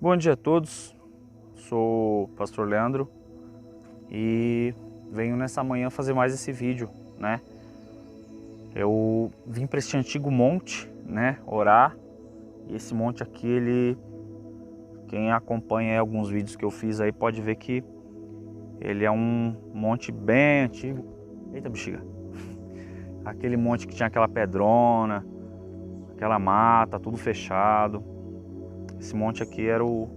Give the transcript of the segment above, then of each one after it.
Bom dia a todos, sou o pastor Leandro e venho nessa manhã fazer mais esse vídeo, né? Eu vim para este antigo monte, né, orar, e esse monte aqui, quem acompanha aí alguns vídeos que eu fiz aí pode ver que ele é um monte bem antigo. Eita bexiga! Aquele monte que tinha aquela pedrona, aquela mata, tudo fechado. Esse monte aqui era eu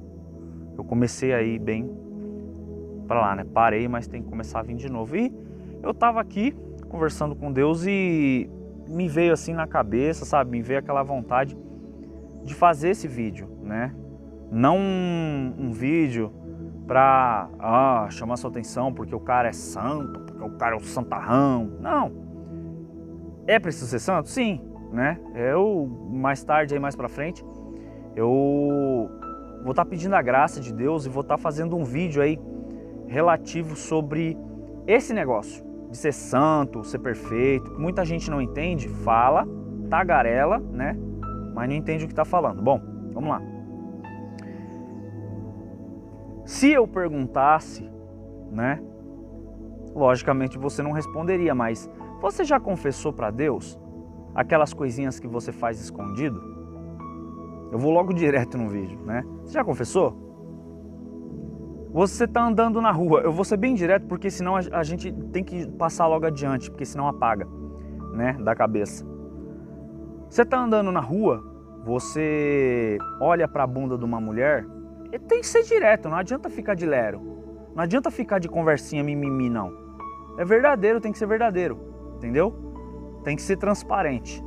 comecei aí bem para lá, né? Parei, mas tem que começar a vir de novo. E eu tava aqui conversando com Deus e me veio assim na cabeça, sabe? Me veio aquela vontade de fazer esse vídeo, né? Não um vídeo pra chamar sua atenção porque o cara é santo, porque o cara é o santarrão. Não. É preciso ser santo? Sim, né? Eu, mais tarde, aí mais pra frente, eu vou estar pedindo a graça de Deus e vou estar fazendo um vídeo aí relativo sobre esse negócio de ser santo, ser perfeito. Muita gente não entende, fala, tagarela, né? Mas não entende o que está falando. Bom, vamos lá. Se eu perguntasse, né? Logicamente você não responderia, mas você já confessou para Deus aquelas coisinhas que você faz escondido? Eu vou logo direto no vídeo, né? Você já confessou? Você tá andando na rua, eu vou ser bem direto porque senão a gente tem que passar logo adiante, porque senão apaga, né, da cabeça. Você tá andando na rua, você olha pra bunda de uma mulher, e tem que ser direto, não adianta ficar de lero. Não adianta ficar de conversinha mimimi, não. É verdadeiro, tem que ser verdadeiro, entendeu? Tem que ser transparente.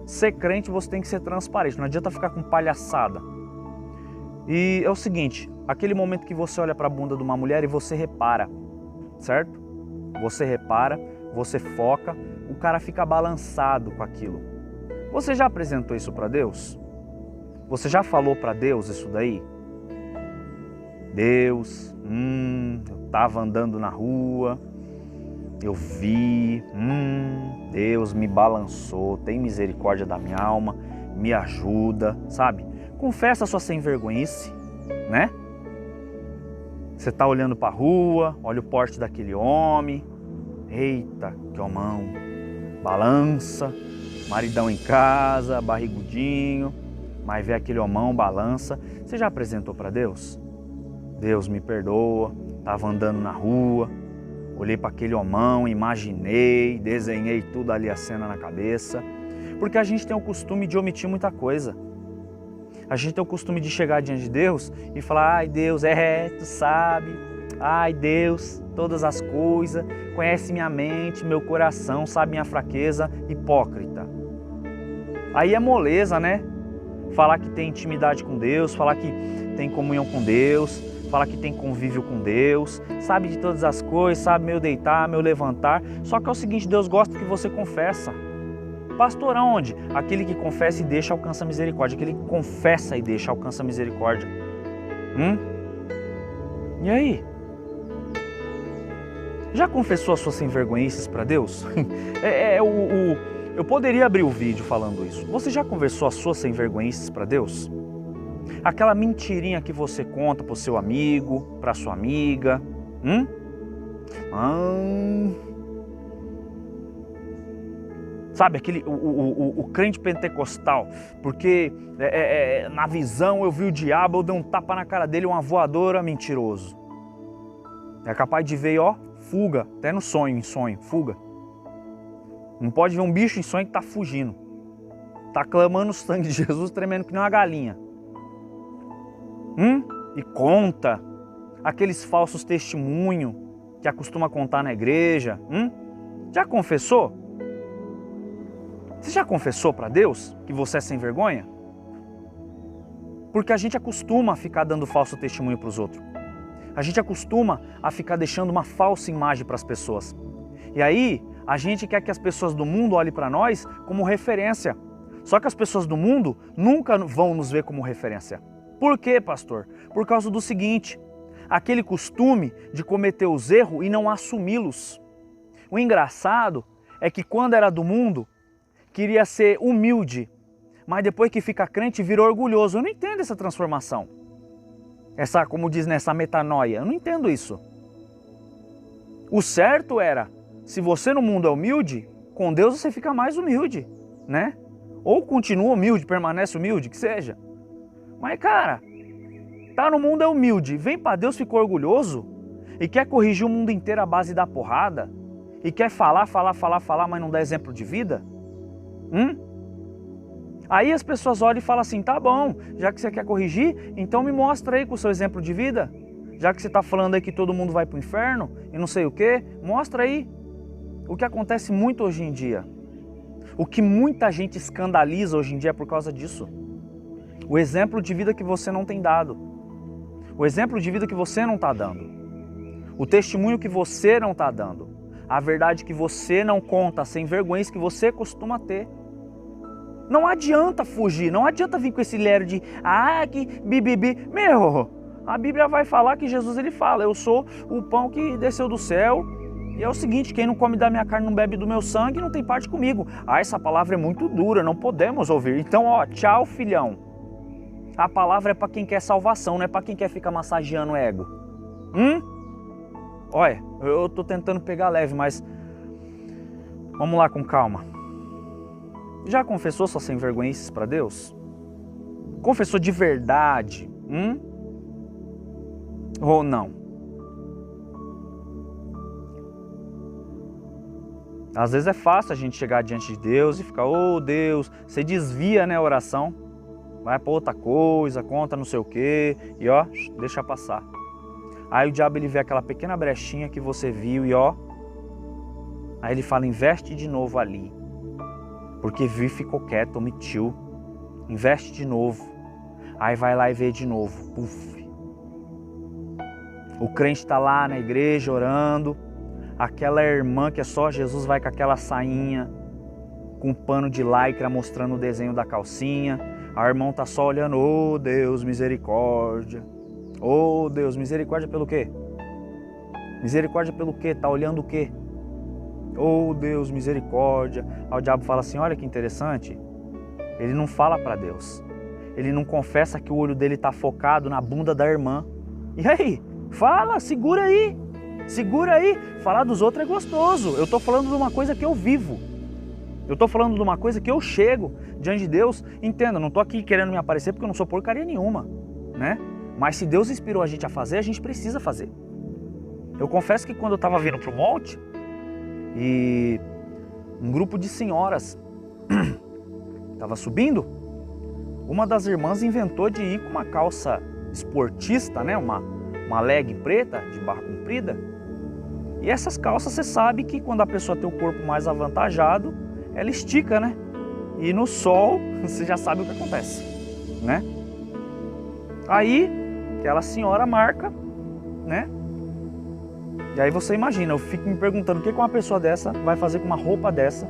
Ser crente, você tem que ser transparente, não adianta ficar com palhaçada. E é o seguinte, aquele momento que você olha para a bunda de uma mulher e você repara, certo? Você repara, você foca, o cara fica balançado com aquilo. Você já apresentou isso para Deus? Você já falou para Deus isso daí? Deus, eu tava andando na rua, eu vi, Deus me balançou, tem misericórdia da minha alma, me ajuda, sabe? Confessa a sua sem vergonhice, né? Você tá olhando pra rua, olha o porte daquele homem, eita, que homão, balança, maridão em casa, barrigudinho, mas vê aquele homão, balança. Você já apresentou pra Deus? Deus me perdoa, tava andando na rua, olhei para aquele homão, imaginei, desenhei tudo ali a cena na cabeça. Porque a gente tem o costume de omitir muita coisa. A gente tem o costume de chegar diante de Deus e falar: ai Deus, tu sabe. Ai Deus, todas as coisas, conhece minha mente, meu coração, sabe minha fraqueza. Hipócrita. Aí é moleza, né? Falar que tem intimidade com Deus, falar que tem comunhão com Deus, fala que tem convívio com Deus, sabe de todas as coisas, sabe meu deitar, meu levantar. Só que é o seguinte, Deus gosta que você confessa. Pastor, aonde? Aquele que confessa e deixa alcança a misericórdia. Aquele que confessa e deixa alcança a misericórdia. E aí? Já confessou as suas sem-vergonhices para Deus? Eu poderia abrir o vídeo falando isso. Você já conversou as suas sem-vergonhices para Deus? Aquela mentirinha que você conta pro seu amigo, pra sua amiga. Sabe, o crente pentecostal, porque na visão eu vi o diabo, eu dei um tapa na cara dele, uma voadora, mentiroso. É capaz de ver, fuga, até no sonho, em sonho, fuga. Não pode ver um bicho em sonho que tá fugindo. Tá clamando o sangue de Jesus, tremendo que nem uma galinha. E conta aqueles falsos testemunhos que acostuma contar na igreja. Já confessou? Você já confessou para Deus que você é sem vergonha? Porque a gente acostuma a ficar dando falso testemunho para os outros. A gente acostuma a ficar deixando uma falsa imagem para as pessoas. E aí, a gente quer que as pessoas do mundo olhem para nós como referência. Só que as pessoas do mundo nunca vão nos ver como referência. Por quê, pastor? Por causa do seguinte, aquele costume de cometer os erros e não assumi-los. O engraçado é que quando era do mundo, queria ser humilde, mas depois que fica crente, vira orgulhoso. Eu não entendo essa transformação. Essa, como diz nessa metanoia, eu não entendo isso. O certo era, se você no mundo é humilde, com Deus você fica mais humilde, né? Ou continua humilde, permanece humilde, que seja. Mas cara, tá no mundo é humilde, vem pra Deus, fica orgulhoso e quer corrigir o mundo inteiro à base da porrada e quer falar, mas não dá exemplo de vida? Aí as pessoas olham e falam assim, tá bom, já que você quer corrigir, então me mostra aí com o seu exemplo de vida. Já que você está falando aí que todo mundo vai para o inferno e não sei o que, mostra aí. O que acontece muito hoje em dia. O que muita gente escandaliza hoje em dia é por causa disso. O exemplo de vida que você não tem dado. O exemplo de vida que você não está dando. O testemunho que você não está dando. A verdade que você não conta, sem vergonhas que você costuma ter. Não adianta fugir, não adianta vir com esse lério de que bibibi. Meu, a Bíblia vai falar que Jesus ele fala, eu sou o pão que desceu do céu. E é o seguinte, quem não come da minha carne, não bebe do meu sangue, não tem parte comigo. Essa palavra é muito dura, não podemos ouvir. Então, tchau, filhão. A palavra é para quem quer salvação, não é para quem quer ficar massageando o ego. Olha, eu tô tentando pegar leve, mas vamos lá com calma. Já confessou suas sem vergonhices para Deus? Confessou de verdade? Ou não? Às vezes é fácil a gente chegar diante de Deus e ficar, Deus, você desvia, né, a oração, vai para outra coisa, conta não sei o quê, e deixa passar. Aí o diabo ele vê aquela pequena brechinha que você viu e aí ele fala, investe de novo ali. Porque viu e ficou quieto, omitiu. Investe de novo. Aí vai lá e vê de novo. Puf. O crente está lá na igreja orando. Aquela irmã que é só Jesus vai com aquela sainha, com um pano de lycra mostrando o desenho da calcinha. A irmã tá só olhando, Deus, misericórdia. Deus, misericórdia pelo quê? Misericórdia pelo quê? Tá olhando o quê? Deus, misericórdia. Aí o diabo fala assim, olha que interessante. Ele não fala para Deus. Ele não confessa que o olho dele tá focado na bunda da irmã. E aí? Fala, segura aí. Segura aí. Falar dos outros é gostoso. Eu tô falando de uma coisa que eu vivo. Eu tô falando de uma coisa que eu chego diante de Deus. Entenda, não tô aqui querendo me aparecer porque eu não sou porcaria nenhuma, né? Mas se Deus inspirou a gente a fazer, a gente precisa fazer. Eu confesso que quando eu tava vindo pro monte, e um grupo de senhoras estava subindo, uma das irmãs inventou de ir com uma calça esportista, né? Uma leg preta, de barra comprida. E essas calças, você sabe que quando a pessoa tem o corpo mais avantajado, ela estica, né? E no sol, você já sabe o que acontece, né? Aí, aquela senhora marca, né? E aí você imagina, eu fico me perguntando o que uma pessoa dessa vai fazer com uma roupa dessa.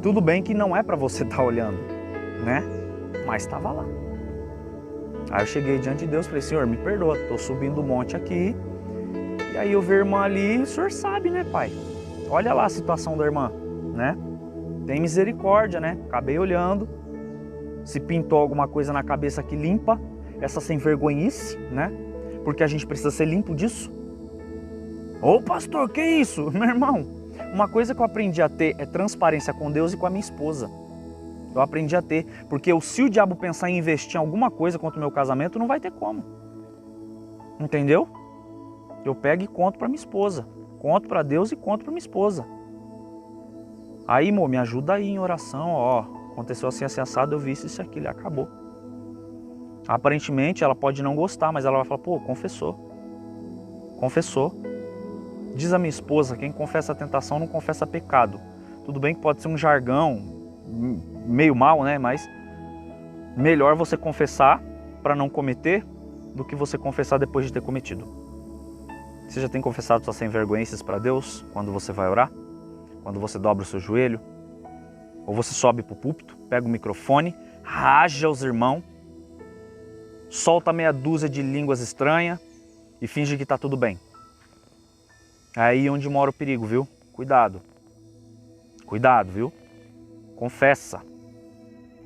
Tudo bem que não é para você estar olhando, né? Mas estava lá. Aí eu cheguei diante de Deus e falei, Senhor, me perdoa, estou subindo o monte aqui. E aí eu vi a irmã ali, o Senhor sabe, né, Pai? Olha lá a situação da irmã, né? Tem misericórdia, né? Acabei olhando. Se pintou alguma coisa na cabeça que limpa essa sem vergonhice, né? Porque a gente precisa ser limpo disso. Pastor, que isso? Meu irmão, uma coisa que eu aprendi a ter é transparência com Deus e com a minha esposa. Eu aprendi a ter, porque se o diabo pensar em investir em alguma coisa contra o meu casamento, não vai ter como. Entendeu? Eu pego e conto para minha esposa. Conto para Deus e conto para minha esposa. Aí, amor, me ajuda aí em oração, aconteceu assim, assado, eu vi isso e aquilo, e acabou. Aparentemente, ela pode não gostar, mas ela vai falar, confessou. Confessou. Diz a minha esposa, quem confessa a tentação não confessa pecado. Tudo bem que pode ser um jargão meio mal, né? Mas melhor você confessar para não cometer do que você confessar depois de ter cometido. Você já tem confessado suas sem vergonhices para Deus quando você vai orar? Quando você dobra o seu joelho? Ou você sobe para o púlpito, pega o microfone, raja os irmãos, solta meia dúzia de línguas estranhas e finge que está tudo bem. É aí onde mora o perigo, viu? Cuidado. Cuidado, viu? Confessa.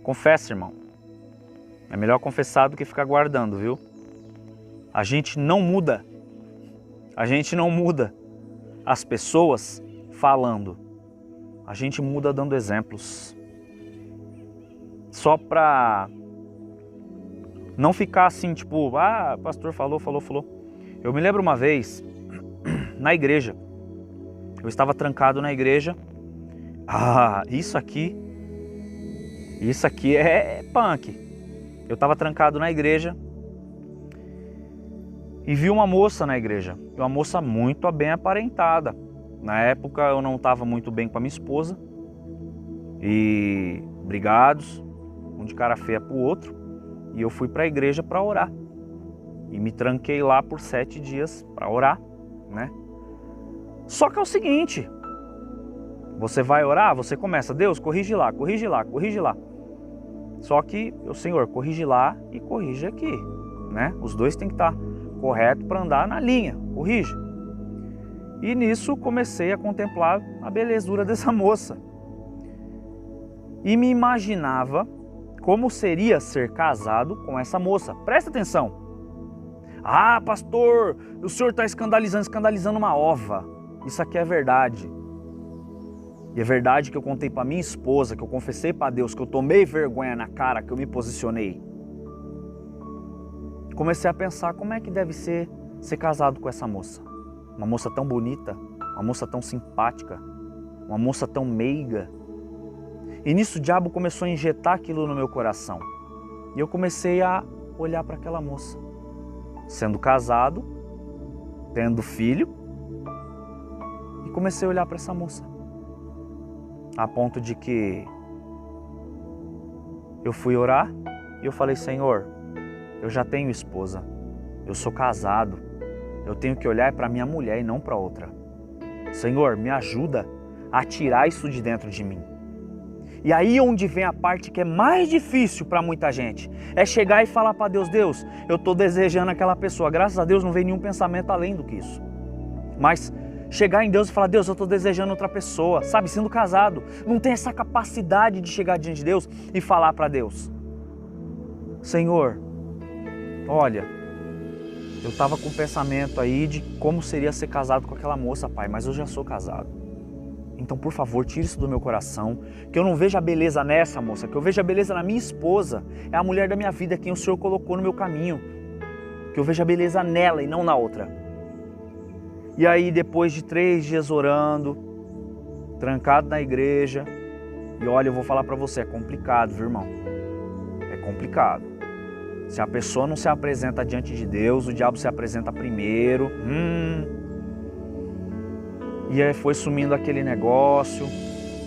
Confessa, irmão. É melhor confessar do que ficar guardando, viu? A gente não muda. A gente não muda as pessoas falando. A gente muda dando exemplos. Só pra não ficar assim, tipo, o pastor falou. Eu me lembro uma vez, na igreja, eu estava trancado na igreja. Isso aqui é punk. Eu estava trancado na igreja e vi uma moça na igreja, uma moça muito bem aparentada. Na época eu não estava muito bem com a minha esposa e brigados, um de cara feia pro outro, e eu fui para a igreja para orar. E me tranquei lá por 7 dias para orar, né? Só que é o seguinte, você vai orar, você começa, Deus, corrige lá. Só que o Senhor, corrige lá e corrige aqui, né? Os dois têm que estar correto para andar na linha, corrige. E nisso comecei a contemplar a belezura dessa moça. E me imaginava como seria ser casado com essa moça. Presta atenção. Pastor, o senhor está escandalizando uma ova. Isso aqui é verdade. E é verdade que eu contei para minha esposa, que eu confessei para Deus, que eu tomei vergonha na cara, que eu me posicionei. Comecei a pensar como é que deve ser casado com essa moça. Uma moça tão bonita, uma moça tão simpática, uma moça tão meiga. E nisso o diabo começou a injetar aquilo no meu coração. E eu comecei a olhar para aquela moça. Sendo casado, tendo filho, e comecei a olhar para essa moça. A ponto de que eu fui orar e eu falei, Senhor, eu já tenho esposa, eu sou casado, eu tenho que olhar para minha mulher e não para outra. Senhor, me ajuda a tirar isso de dentro de mim. E aí onde vem a parte que é mais difícil para muita gente, é chegar e falar para Deus, Deus, eu estou desejando aquela pessoa. Graças a Deus não vem nenhum pensamento além do que isso. Mas chegar em Deus e falar, Deus, eu estou desejando outra pessoa, sabe, sendo casado. Não tem essa capacidade de chegar diante de Deus e falar para Deus, Senhor, olha, eu estava com o pensamento aí de como seria ser casado com aquela moça, Pai, mas eu já sou casado. Então, por favor, tire isso do meu coração, que eu não veja a beleza nessa moça, que eu veja a beleza na minha esposa, é a mulher da minha vida, quem o Senhor colocou no meu caminho, que eu veja a beleza nela e não na outra. E aí, depois de 3 dias orando, trancado na igreja, e olha, eu vou falar para você, é complicado, viu, irmão? É complicado. Se a pessoa não se apresenta diante de Deus, o diabo se apresenta primeiro. E aí foi sumindo aquele negócio,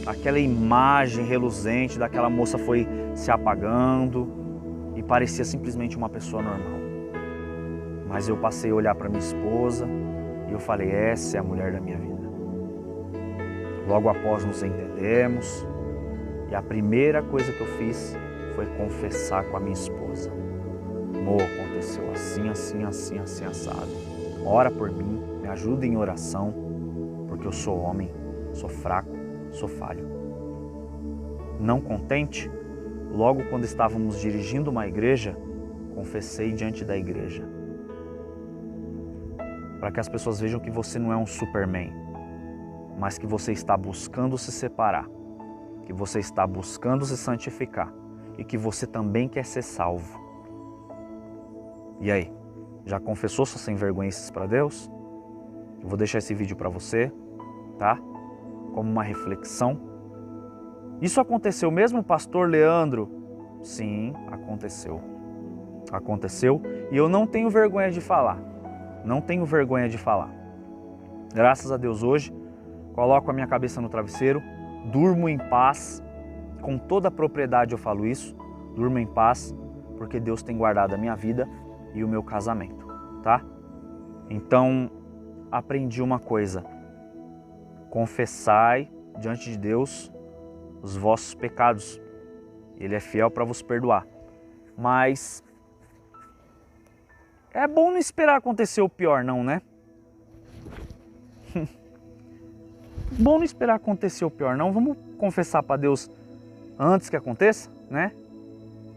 aquela imagem reluzente daquela moça foi se apagando e parecia simplesmente uma pessoa normal. Mas eu passei a olhar para minha esposa e eu falei, essa é a mulher da minha vida. Logo após nos entendemos e a primeira coisa que eu fiz foi confessar com a minha esposa. Amor, aconteceu assim, assado. Ora por mim, me ajuda em oração. Porque eu sou homem, sou fraco, sou falho. Não contente, logo quando estávamos dirigindo uma igreja, confessei diante da igreja. Para que as pessoas vejam que você não é um Superman, mas que você está buscando se separar, que você está buscando se santificar e que você também quer ser salvo. E aí, já confessou suas sem-vergonhices para Deus? Eu vou deixar esse vídeo para você, tá? Como uma reflexão. Isso aconteceu mesmo, pastor Leandro? Sim, aconteceu. Aconteceu e eu não tenho vergonha de falar. Não tenho vergonha de falar. Graças a Deus hoje, coloco a minha cabeça no travesseiro, durmo em paz, com toda a propriedade eu falo isso, durmo em paz, porque Deus tem guardado a minha vida e o meu casamento, tá? Então, aprendi uma coisa, confessai diante de Deus os vossos pecados, Ele é fiel para vos perdoar, mas é bom não esperar acontecer o pior não, né? Bom não esperar acontecer o pior não, vamos confessar para Deus antes que aconteça, né?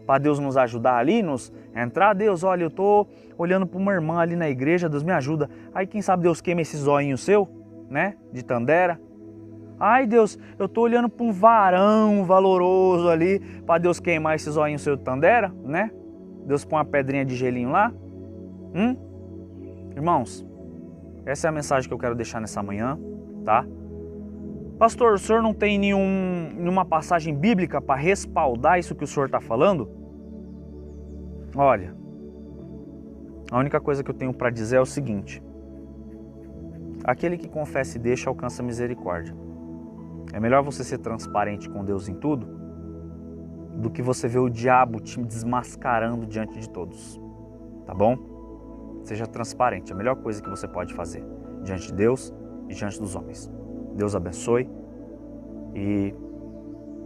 para Deus nos ajudar ali, nos entrar. Deus, olha, eu tô olhando para uma irmã ali na igreja, Deus me ajuda. Aí quem sabe Deus queima esse zoinho seu, né, de Tandera. Ai Deus, eu tô olhando para um varão valoroso ali, para Deus queimar esse zoinho seu de Tandera, né? Deus põe uma pedrinha de gelinho lá. Irmãos, essa é a mensagem que eu quero deixar nessa manhã, tá? Pastor, o senhor não tem nenhuma passagem bíblica para respaldar isso que o senhor está falando? Olha, a única coisa que eu tenho para dizer é o seguinte: aquele que confessa e deixa alcança misericórdia. É melhor você ser transparente com Deus em tudo do que você ver o diabo te desmascarando diante de todos, tá bom? Seja transparente, é a melhor coisa que você pode fazer diante de Deus e diante dos homens. Deus abençoe e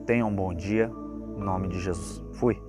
tenha um bom dia, em nome de Jesus. Fui.